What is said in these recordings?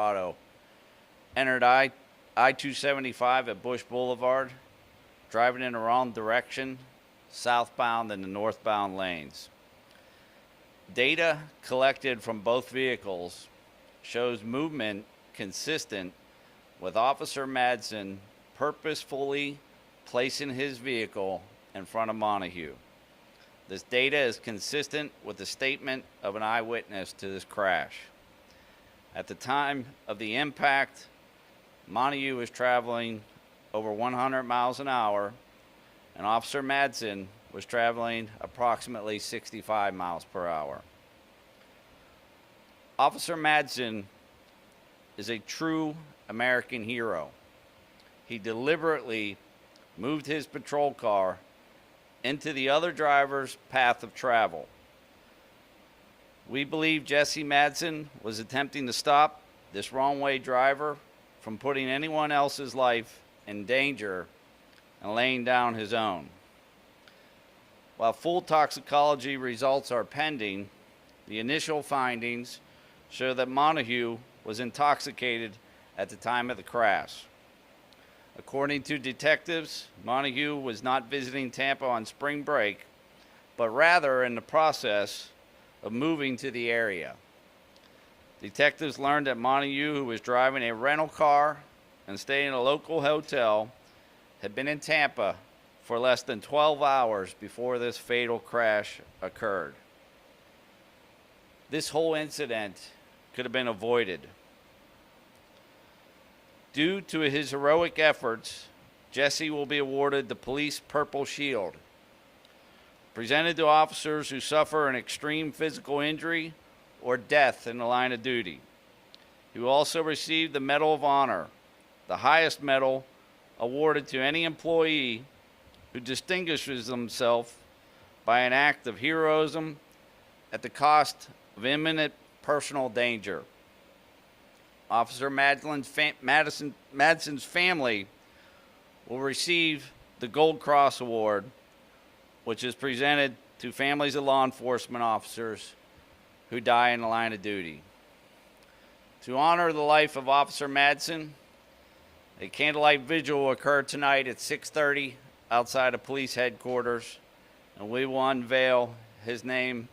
Colorado, entered I-275 at Bush Boulevard, driving in the wrong direction, southbound in the northbound lanes. Data collected from both vehicles shows movement consistent with Officer Madsen purposefully placing his vehicle in front of Montague. This data is consistent with the statement of an eyewitness to this crash. At the time of the impact, Montague was traveling over 100 miles an hour, and Officer Madsen was traveling approximately 65 miles per hour. Officer Madsen is a true American hero. He deliberately moved his patrol car into the other driver's path of travel. We believe Jesse Madsen was attempting to stop this wrong-way driver from putting anyone else's life in danger and laying down his own. While full toxicology results are pending, the initial findings show that Montague was intoxicated at the time of the crash. According to detectives, Montague was not visiting Tampa on spring break, but rather in the process of moving to the area. Detectives learned that Montague, who was driving a rental car and staying in a local hotel, had been in Tampa for less than 12 hours before this fatal crash occurred. This whole incident could have been avoided. Due to his heroic efforts, Jesse will be awarded the Police Purple Shield, presented to officers who suffer an extreme physical injury or death in the line of duty. He will also receive the Medal of Honor, the highest medal awarded to any employee who distinguishes himself by an act of heroism at the cost of imminent personal danger. Officer Madsen's family will receive the Gold Cross Award, which is presented to families of law enforcement officers who die in the line of duty. To honor the life of Officer Madsen, a candlelight vigil will occur tonight at 6:30 outside of police headquarters, and we will unveil his name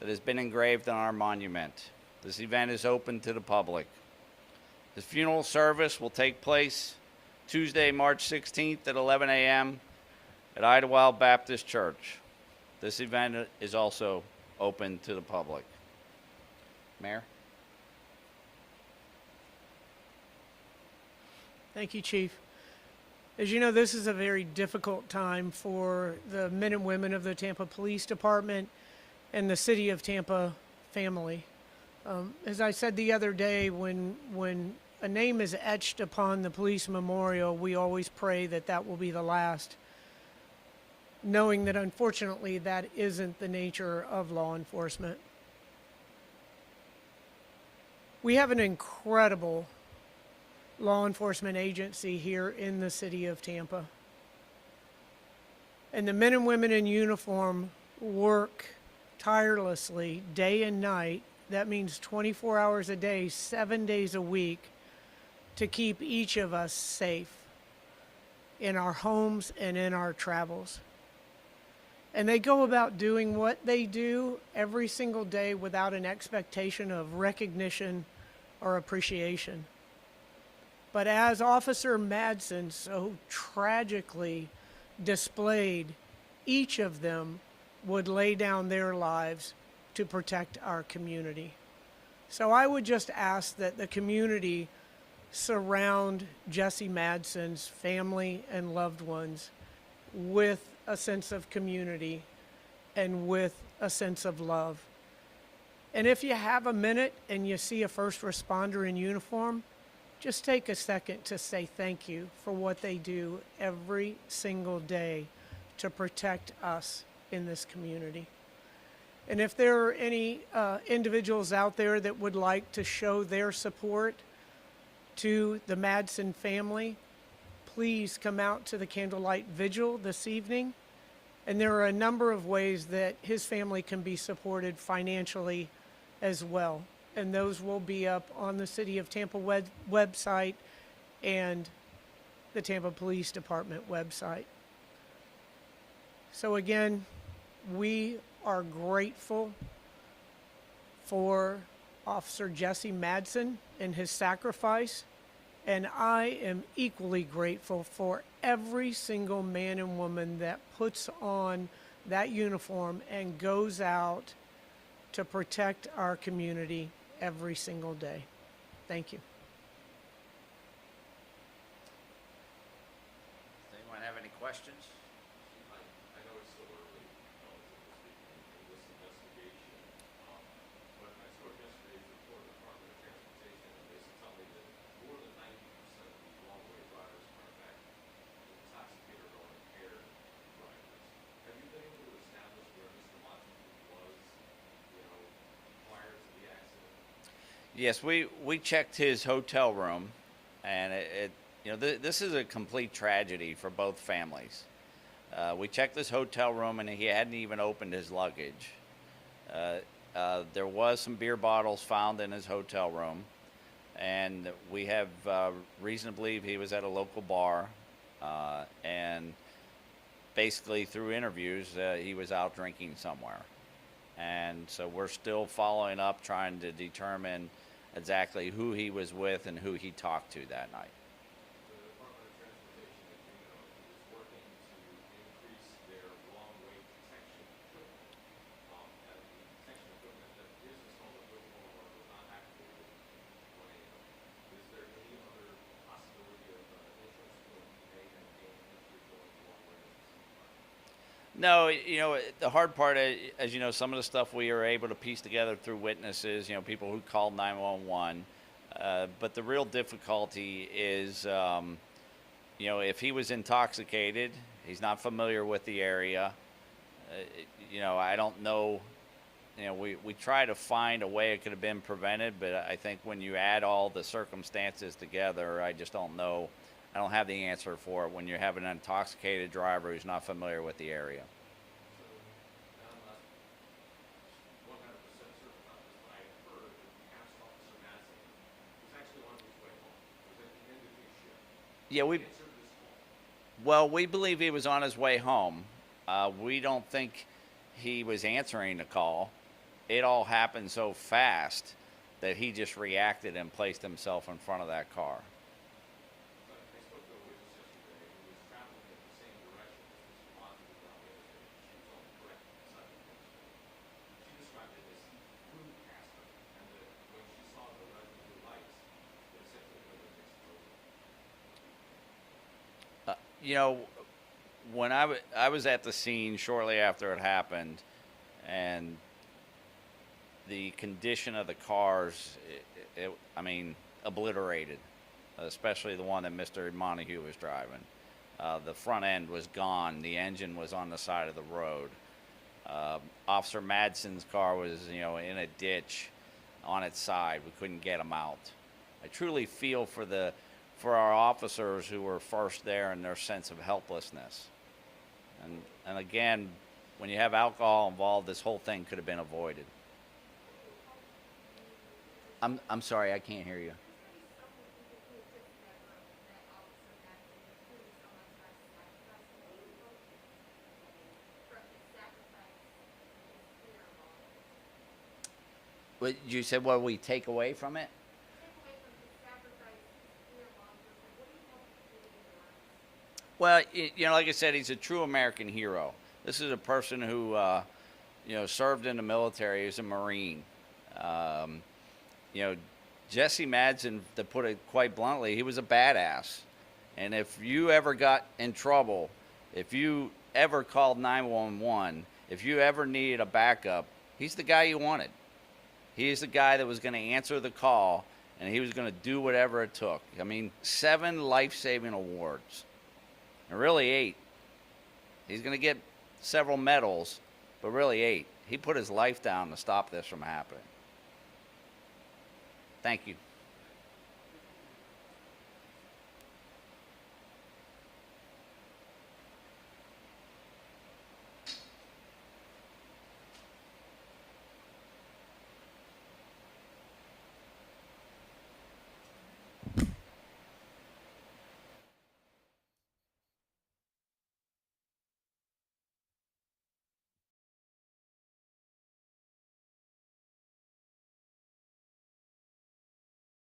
that has been engraved on our monument. This event is open to the public. His funeral service will take place Tuesday, March 16th at 11 a.m. at Idlewild Baptist Church. This event is also open to the public. Mayor? Thank you, Chief. As you know, this is a very difficult time for the men and women of the Tampa Police Department and the City of Tampa family. As I said the other day, when a name is etched upon the police memorial, we always pray that that will be the last, knowing that unfortunately that isn't the nature of law enforcement. We have an incredible law enforcement agency here in the City of Tampa. And the men and women in uniform work tirelessly day and night. That means 24 hours a day, 7 days a week, to keep each of us safe in our homes and in our travels. And they go about doing what they do every single day without an expectation of recognition or appreciation. But as Officer Madsen so tragically displayed, each of them would lay down their lives to protect our community. So I would just ask that the community surround Jesse Madsen's family and loved ones with a sense of community and with a sense of love. And if you have a minute and you see a first responder in uniform, just take a second to say thank you for what they do every single day to protect us in this community. And if there are any individuals out there that would like to show their support to the Madsen family, please come out to the candlelight vigil this evening. And there are a number of ways that his family can be supported financially as well. and those will be up on the City of Tampa website and the Tampa Police Department website. So again, we are grateful for Officer Jesse Madsen and his sacrifice, and I am equally grateful for every single man and woman that puts on that uniform and goes out to protect our community every single day. Thank you. Does anyone have any questions? I know it's still early, in this investigation, but I saw yesterday's report of the Department of Transportation, and they tell me that more than 90% of these long-way drivers are in fact intoxicated or impaired drivers. Have you been able to establish where Mr. Madsen was, prior to the accident? Yes, we checked his hotel room, and this is a complete tragedy for both families. We checked his hotel room, and he hadn't even opened his luggage. There was some beer bottles found in his hotel room, and we have reason to believe he was at a local bar, and basically through interviews, he was out drinking somewhere. And so we're still following up, trying to determine exactly who he was with and who he talked to that night. The Department of Transportation, as you know, is working to increase their long-way detection equipment. And the detection equipment that is installed at Whitmore was not activated when is there any other possibility of insurance equipment may have gained entry going long-way at the same time? No, the hard part, as you know, some of the stuff we are able to piece together through witnesses, people who called 911. But the real difficulty is, if he was intoxicated, he's not familiar with the area. I don't know. We try to find a way it could have been prevented, but I think when you add all the circumstances together, I just don't know. I don't have the answer for it when you have an intoxicated driver who's not familiar with the area. So, I'm not 100% certain about this, but I heard that Castor Officer Madsen was actually on his way home. Was at the end of his shift. Yeah, He answered this call. well, we believe he was on his way home. We don't think he was answering the call. It all happened so fast that he just reacted and placed himself in front of that car. But I spoke to a witness yesterday who was traveling in the same direction as Mr. Madsen was on yesterday. She was on the correct side of the interstate. She described it as he flew past her, and that when she saw the red and blue lights, it essentially was an explosion. When I was at the scene shortly after it happened, and the condition of the cars, obliterated, especially the one that Mr. Montague was driving. The front end was gone. The engine was on the side of the road. Officer Madsen's car was, in a ditch on its side. We couldn't get him out. I truly feel for our officers who were first there and their sense of helplessness. And again, when you have alcohol involved, this whole thing could have been avoided. I'm sorry, I can't hear you. What you said? What we take away from it? Well, like I said, he's a true American hero. This is a person who, served in the military as a Marine. Jesse Madsen, to put it quite bluntly, he was a badass. And if you ever got in trouble, if you ever called 911, if you ever needed a backup, he's the guy you wanted. He's the guy that was going to answer the call, and he was going to do whatever it took. 7 life-saving awards. And really 8. He's going to get several medals, but really 8. He put his life down to stop this from happening. Thank you.